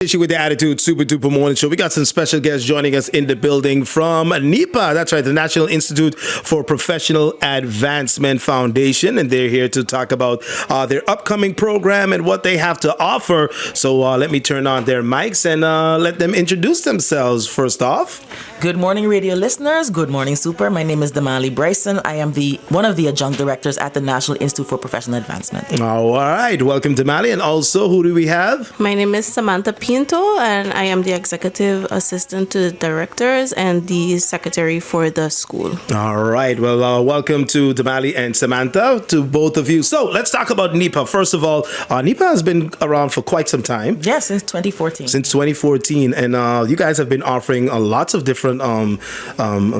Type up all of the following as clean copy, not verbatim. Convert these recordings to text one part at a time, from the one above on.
With the Attitude Super Duper Morning Show. We got some special guests joining us in the building from NIPA. That's right, the National Institute for Professional Advancement Foundation. And they're here to talk about their upcoming program and what they have to offer. So let me turn on their mics and let them introduce themselves first off. Good morning, radio listeners. Good morning, Super. My name is Damali Bryson. I am one of the adjunct directors at the National Institute for Professional Advancement. All right. Welcome, Damali. And also, who do we have? My name is Samantha Pinto, and I am the executive assistant to the directors and the secretary for the school. All right. Well, welcome to Damali and Samantha, to both of you. So let's talk about NIPA. First of all, NIPA has been around for quite some time. Yeah, since 2014. Since 2014. And you guys have been offering lots of different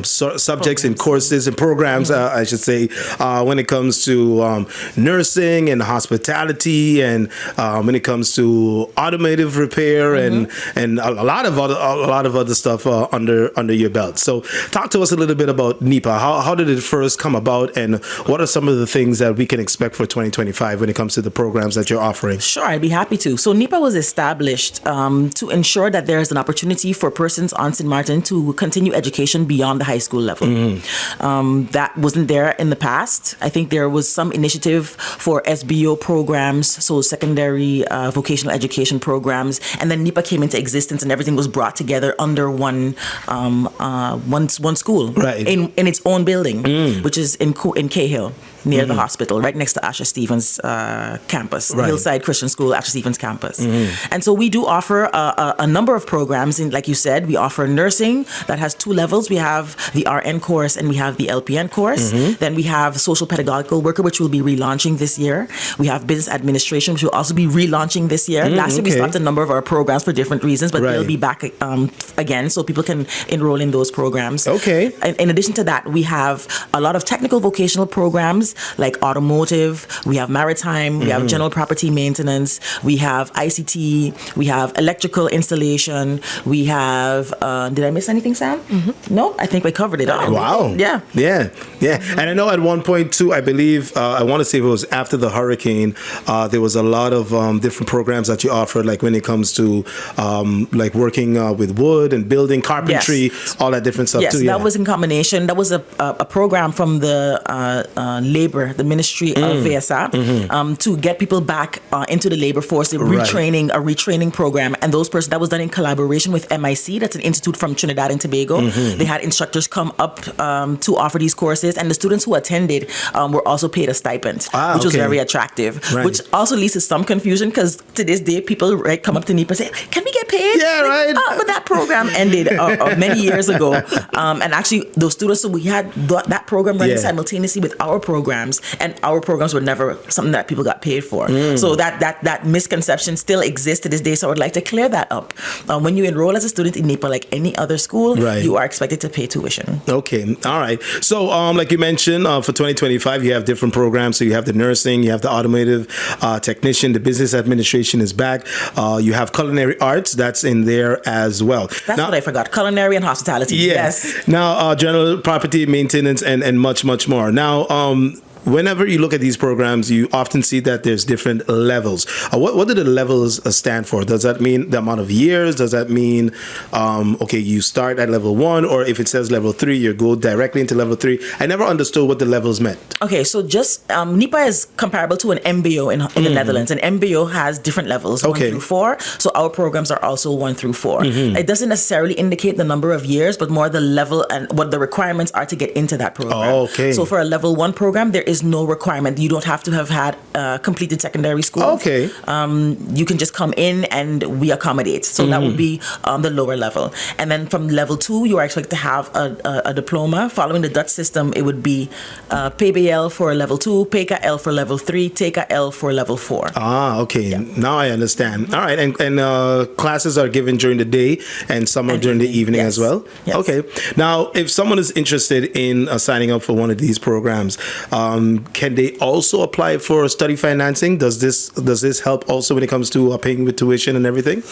subjects and courses and programs, I should say, when it comes to nursing and hospitality, and when it comes to automotive repair and a lot of other stuff under your belt. So talk to us a little bit about NIPA. How did it first come about, and what are some of the things that we can expect for 2025 when it comes to the programs that you're offering? Sure, I'd be happy to. So NIPA was established to ensure that there is an opportunity for persons on St.Maarten to continue education beyond the high school level. That wasn't there in the past. I think there was some initiative for SBO programs, so secondary vocational education programs, and then NIPA came into existence and everything was brought together under one school, right, in its own building, which is in Cahill, near the hospital, right next to Asher Stevens campus, right. Hillside Christian School, Asher Stevens campus. And so we do offer a number of programs. And like you said, we offer nursing that has two levels. We have the RN course and we have the LPN course. Then we have social pedagogical worker, which will be relaunching this year. We have business administration, which will also be relaunching this year. Last year we stopped a number of our programs for different reasons, but they'll be back again, so people can enroll in those programs. Okay. In addition to that, we have a lot of technical vocational programs like automotive, we have maritime, we have general property maintenance, we have ICT, we have electrical installation, we have, did I miss anything, Sam? No, I think we covered it all. Wow. Yeah. And I know at one point too, I believe, I want to say it was after the hurricane, there was a lot of different programs that you offered, like when it comes to like working with wood and building, carpentry, all that different stuff too. Yes, that was in combination. That was a program from the labor, the Ministry of VSA, to get people back into the labor force, a retraining program. And that was done in collaboration with MIC, that's an institute from Trinidad and Tobago. They had instructors come up to offer these courses, and the students who attended were also paid a stipend, which was very attractive, which also leads to some confusion, because to this day, people come up to NIPA and say, can we get paid? Yeah, right. But that program ended many years ago. And actually, those students, so we had that program running simultaneously with our programs, and our programs were never something that people got paid for. So that misconception still exists to this day. So I would like to clear that up. When you enroll as a student in NIPA, like any other school, you are expected to pay tuition. Okay. All right. So like you mentioned, for 2025, you have different programs. So you have the nursing, you have the automotive technician, the business administration is back. You have culinary arts, that's in there as well. That's what I forgot. Culinary and hospitality. Yes. Now, general property maintenance and much, much more. Now, whenever you look at these programs, you often see that there's different levels. What do the levels stand for? Does that mean the amount of years? Does that mean, you start at level 1, or if it says level 3, you go directly into level 3? I never understood what the levels meant. Okay, so just NIPA is comparable to an MBO in the Netherlands. An MBO has different levels, 1 through 4. So our programs are also 1 through 4. It doesn't necessarily indicate the number of years, but more the level and what the requirements are to get into that program. So for a level 1 program, there is no requirement. You don't have to have had completed secondary school. You can just come in and we accommodate. So that would be the lower level. And then from level 2, you are expected to have a diploma. Following the Dutch system, it would be PBL for level 2, PKL for level 3, TKL for level 4. Now I understand. All right. And classes are given during the day and some are during the evening as well? Okay. Now, if someone is interested in signing up for one of these programs, can they also apply for study financing? Does this help also when it comes to paying with tuition and everything?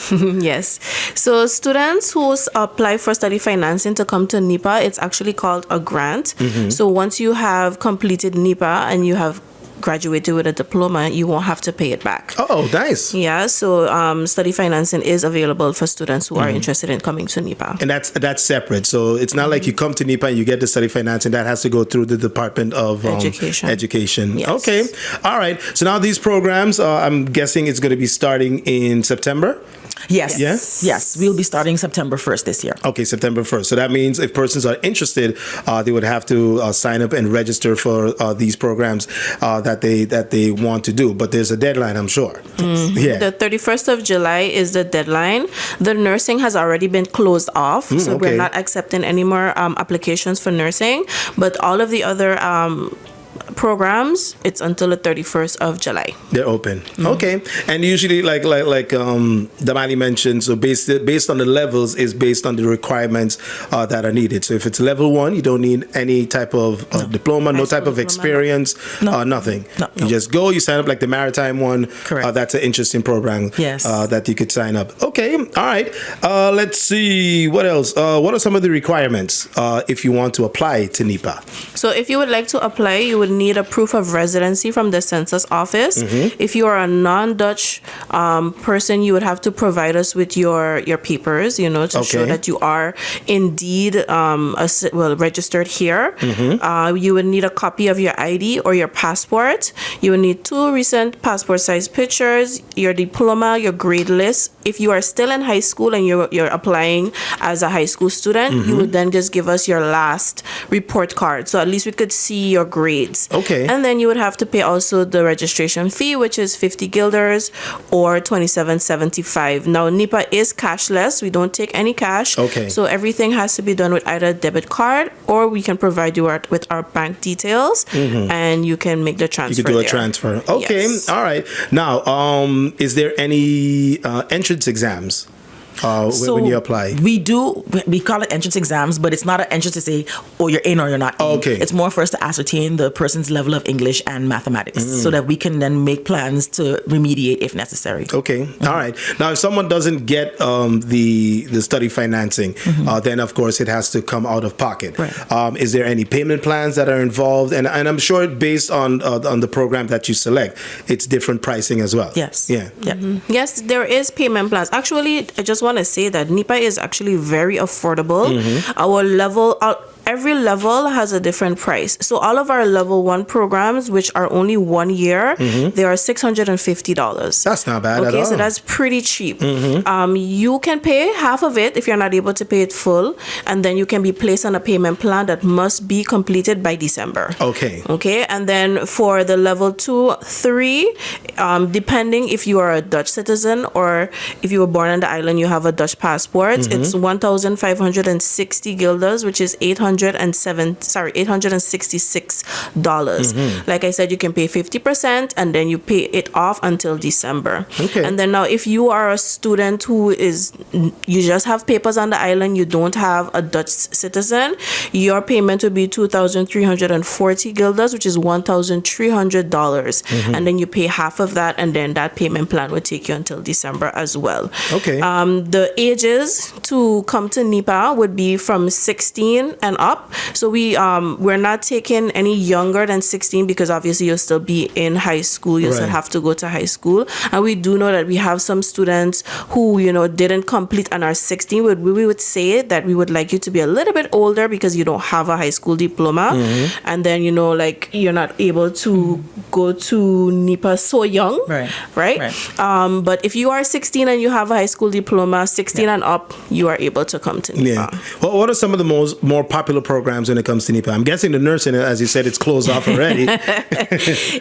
Yes. So students who apply for study financing to come to NIPA, it's actually called a grant. So once you have completed NIPA and you have graduated with a diploma, you won't have to pay it back. Oh, nice. Yeah, so study financing is available for students who are interested in coming to NIPA. And that's separate. So it's not like you come to NIPA and you get the study financing. That has to go through the Department of Education. Yes. Okay. All right. So now these programs, I'm guessing it's going to be starting in September? Yes. Yeah? Yes. We'll be starting September 1st this year. Okay, September 1st. So that means if persons are interested, they would have to sign up and register for these programs that they want to do. But there's a deadline, I'm sure. Yeah. The 31st of July is the deadline. The nursing has already been closed off, so okay. we're not accepting any more applications for nursing. But all of the other programs, it's until the 31st of July. They're open. Okay. And usually, like Damani mentioned, so based on the levels is based on the requirements that are needed. So if it's level 1, you don't need any type of diploma, no type of experience, nothing. No. You just go, you sign up like the maritime one. Correct. That's an interesting program. Yes. That you could sign up. Okay. All right. Let's see. What else? What are some of the requirements if you want to apply to NIPA? So if you would like to apply, you would need a proof of residency from the census office. If you are a non-Dutch person, you would have to provide us with your papers, to show that you are indeed registered here. You would need a copy of your ID or your passport. You would need 2 recent passport size pictures, your diploma, your grade list. If you are still in high school and you're applying as a high school student, you would then just give us your last report card. So at least we could see your grades. Okay. And then you would have to pay also the registration fee, which is 50 guilders or 27.75. Now, NIPA is cashless. We don't take any cash. Okay. So everything has to be done with either a debit card or we can provide you with our bank details and you can make the transfer. You can do a transfer. Okay. Yes. All right. Now, is there any entrance exams? When you apply? We call it entrance exams, but it's not an entrance to say, you're in or you're not in. Okay. It's more for us to ascertain the person's level of English and mathematics so that we can then make plans to remediate if necessary. Okay. All right. Now, if someone doesn't get the study financing, then, of course, it has to come out of pocket. Right. Is there any payment plans that are involved? And I'm sure based on the program that you select, it's different pricing as well. Yes. Yeah. Yes, there is payment plans. Actually, I just want to say that NIPA is actually very affordable. Our level, every level has a different price. So all of our level 1 programs, which are only 1 year, they are $650. That's not bad at all. Okay, so that's pretty cheap. You can pay half of it if you're not able to pay it full, and then you can be placed on a payment plan that must be completed by December. Okay. Okay, and then for the level 2, 3, depending if you are a Dutch citizen or if you were born on the island, you have a Dutch passport, it's 1,560 guilders, which is $866. Like I said, you can pay 50% and then you pay it off until December. Okay. And then now if you are a student you just have papers on the island, you don't have a Dutch citizen, your payment would be 2,340 guilders, which is $1,300. And then you pay half of that, and then that payment plan would take you until December as well. Okay. The ages to come to NIPA would be from 16 and up. So we're not taking any younger than 16 because obviously you'll still be in high school. You'll still have to go to high school. And we do know that we have some students who, didn't complete and are 16. We would say that we would like you to be a little bit older because you don't have a high school diploma. And then, you're not able to go to NIPA so young. Right? But if you are 16 and you have a high school diploma, 16 and up, you are able to come to NIPA. Yeah. Well, what are some of the more popular programs when it comes to NIPA? I'm guessing the nursing, as you said, it's closed off already.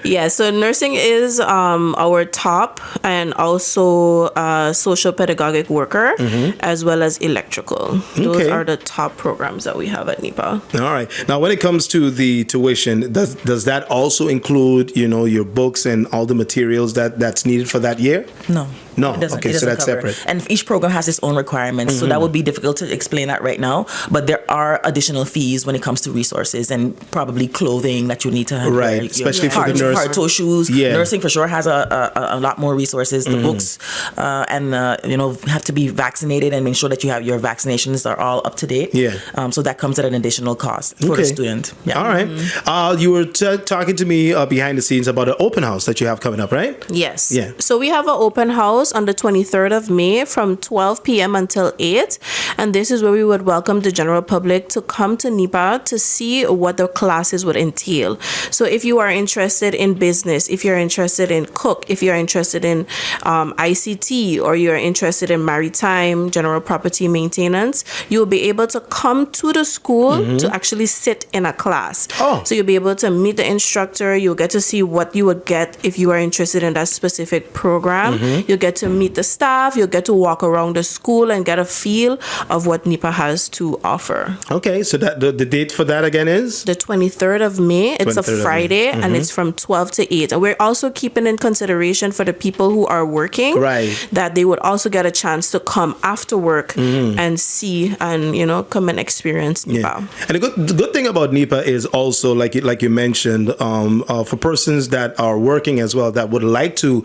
Yeah, so nursing is our top, and also social pedagogic worker, as well as electrical. Those are the top programs that we have at NIPA. All right. Now, when it comes to the tuition, does that also include, your books and all the materials that's needed for that year? No. No. It doesn't, Okay, it so doesn't that's cover. separate. And each program has its own requirements, so that would be difficult to explain that right now. But there are additional fees when it comes to resources and probably clothing that you need to have. Right, especially for the nurse. Hard toe shoes. Yeah. Nursing for sure has a lot more resources. The books, and have to be vaccinated and make sure that you have your vaccinations are all up to date. Yeah. So that comes at an additional cost for the student. Yeah. All right. You were talking to me behind the scenes about an open house that you have coming up, right? Yes. Yeah. So we have an open house on the 23rd of May from 12 p.m. until 8. And this is where we would welcome the general public to come to NIPA to see what the classes would entail. So if you are interested in business, if you're interested in cook, if you're interested in ICT, or you're interested in maritime, general property maintenance, you'll be able to come to the school to actually sit in a class. Oh. So you'll be able to meet the instructor. You'll get to see what you would get if you are interested in that specific program. You'll get to meet the staff. You'll get to walk around the school and get a feel of what NIPA has to offer. Okay, so that the date for that again is? The 23rd of May. It's a 23rd of May. Friday, and it's from 12 to 8. And we're also keeping in consideration for the people who are working, Right. that they would also get a chance to come after work and see and, come and experience NIPA. Yeah. And the good thing about NIPA is also, like you mentioned, for persons that are working as well, that would like to,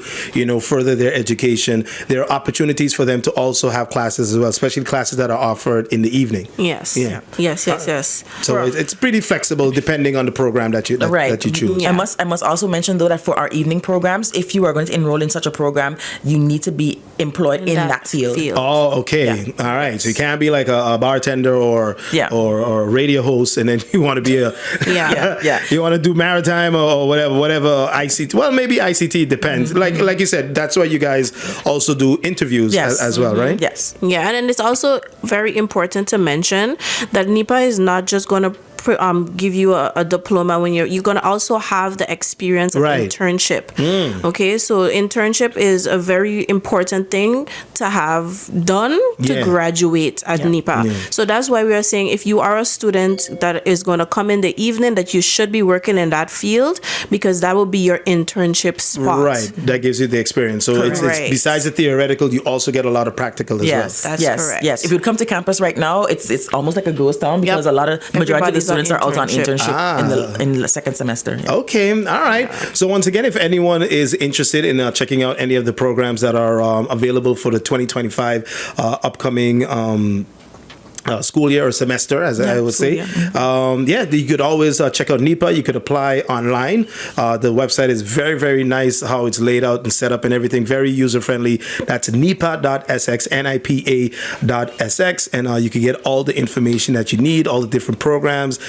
further their education, there are opportunities for them to also have classes as well, especially classes that are offered in the evening. Yes. Yeah. Yes. So it's pretty flexible depending on the program that you that you choose. Yeah. I must also mention though that for our evening programs, if you are going to enroll in such a program, you need to be employed in that field. Oh, okay. Yeah. All right. So you can't be like a bartender or a radio host, and then you want to be you want to do maritime or whatever ICT. Well, maybe ICT depends. Like you said, that's why you guys also do interviews as well, right? Yes. Yeah, and then it's also very important to mention that NIPA is not just going to give you a diploma when you're going to also have the experience of internship. Okay, so internship is a very important thing to have done to graduate at NIPA. So that's why we are saying if you are a student that is going to come in the evening, that you should be working in that field, because that will be your internship spot. Right, that gives you the experience. So it's besides the theoretical, you also get a lot of practical as well. That's correct. Yes, if you come to campus right now, it's almost like a ghost town because a lot of majority of the students are out on internship in the second semester. Yeah. Okay, all right. So once again, if anyone is interested in checking out any of the programs that are available for the 2025 upcoming school year or semester, as I would say. You could always check out NIPA. You could apply online. The website is very, very nice, how it's laid out and set up and everything. Very user-friendly. That's nipa.sx, NIPA.sx. And you can get all the information that you need, all the different programs.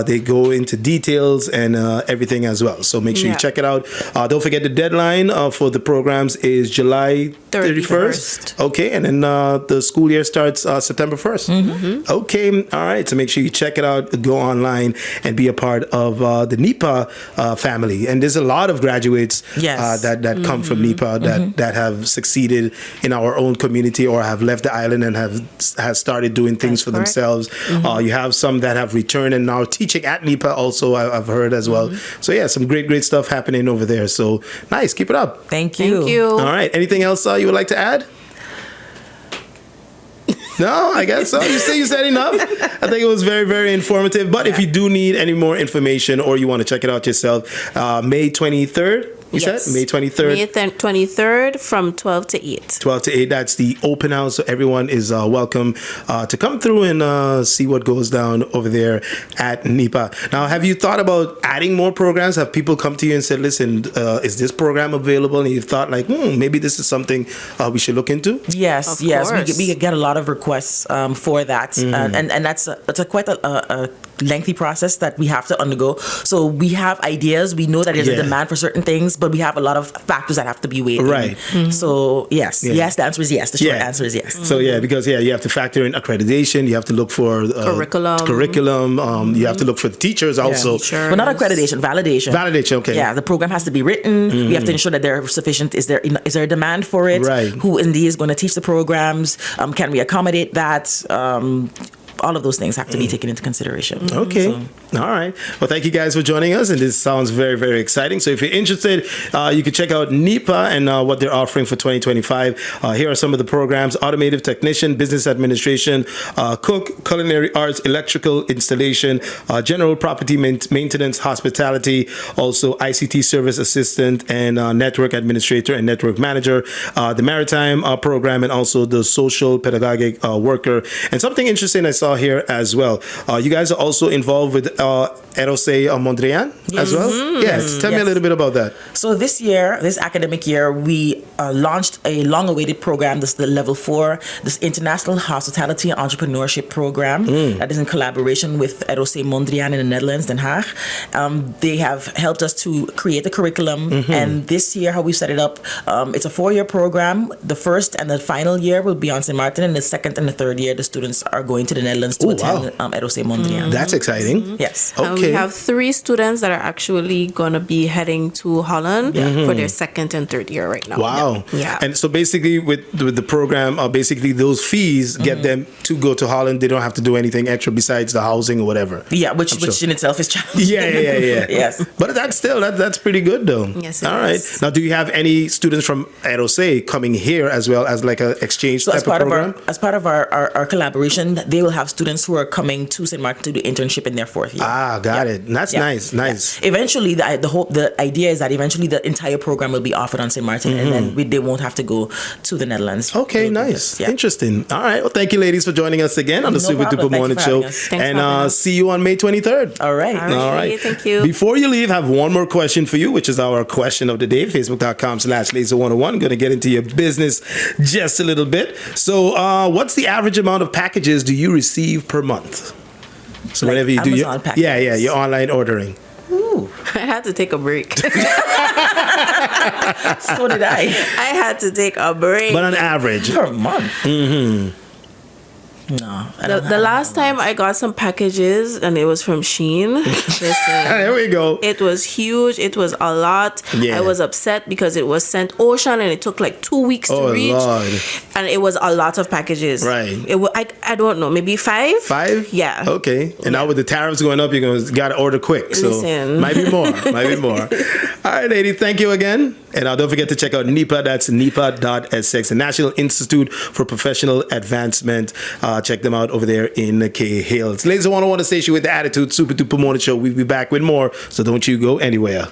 They go into details and everything as well. So make sure you check it out. Don't forget the deadline for the programs is July 31st. Okay, and then the school year starts September 1st. Okay, all right. So make sure you check it out, go online, and be a part of the NIPA family. And there's a lot of graduates that come from NIPA that have succeeded in our own community or have left the island and have started doing things for themselves. You have some that have returned and now teaching at NIPA also, I've heard as well. So yeah, some great stuff happening over there. So nice, keep it up. Thank you. All right. Anything else you would like to add? No, I guess so. You said enough. I think it was very, very informative. But if you do need any more information or you want to check it out yourself, May 23rd. You said May 23rd? May 23rd from 12 to 8. 12 to 8. That's the open house. So everyone is welcome to come through and see what goes down over there at NIPA. Now, have you thought about adding more programs? Have people come to you and said, listen, is this program available? And you've thought like, maybe this is something we should look into? Yes. We get a lot of requests for that. And that's quite a lengthy process that we have to undergo. So we have ideas. We know that there's a demand for certain things, but we have a lot of factors that have to be weighed in. So yes, the answer is yes. The short answer is yes. So because you have to factor in accreditation. You have to look for curriculum. You have to look for the teachers also. But not accreditation, validation. Validation, okay. Yeah, the program has to be written. We have to ensure that they're sufficient. Is there a demand for it? Right. Who indeed is going to teach the programs? Can we accommodate that? all of those things have to be taken into consideration. Okay. All right. Well, thank you guys for joining us. And this sounds very, very exciting. So if you're interested, you can check out NIPA and what they're offering for 2025. Here are some of the programs: automotive technician, business administration, cook, culinary arts, electrical installation, general property maintenance, hospitality, also ICT service assistant, and network administrator and network manager, the maritime program, and also the social pedagogic worker. And something interesting I saw here as well. You guys are also involved with ROC Mondrian as well? Yes. Tell me a little bit about that. So this academic year, we launched a long-awaited program. This is the level 4, this International Hospitality and Entrepreneurship Program that is in collaboration with ROC Mondrian in the Netherlands, Den Haag. They have helped us to create the curriculum, and this year, how we set it up, it's a 4-year program. The first and the final year will be on St.Maarten, and the second and the third year, the students are going to the Netherlands to attend ROC Mondrian. That's exciting. Yes. We have 3 students that are actually going to be heading to Holland for their second and third year right now. Wow. Yeah. And so basically with the program, basically those fees get them to go to Holland. They don't have to do anything extra besides the housing or whatever. Yeah, which in itself is challenging. Yeah. Yes. But that's pretty good though. Yes, All right. Now, do you have any students from ROC coming here as well as like an exchange type of program? As part of our collaboration, they will have students who are coming to St.Maarten to do internship in their 4th year. Got it. That's nice. Yeah. Eventually, the idea is that eventually the entire program will be offered on St.Maarten, and then they won't have to go to the Netherlands. Okay, nice. Interesting. All right. Well, thank you, ladies, for joining us again on the Super Duper Morning Show. And see you on May 23rd. All right. Thank you. Before you leave, I have one more question for you, which is our question of the day, facebook.com/laser101. Going to get into your business just a little bit. So what's the average amount of packages do you receive per month? So like whenever you do your your online ordering. Ooh. I had to take a break. So did I. I had to take a break. But on average. Per month. No. The last time I got some packages, and it was from Shein. Listen, there we go. It was huge. It was a lot. Yeah. I was upset because it was sent ocean, and it took like 2 weeks to reach. Lord. And it was a lot of packages. Right. I don't know, maybe 5? 5? Yeah. Okay. And now with the tariffs going up, you're got to order quick. So Listen. might be more. All right, lady. Thank you again. And don't forget to check out NIPA. That's NIPA.SX, the National Institute for Professional Advancement. Check them out over there in K Hills. Ladies and gentlemen, I want to station with the attitude Super Duper Morning Show. We'll be back with more, so don't you go anywhere.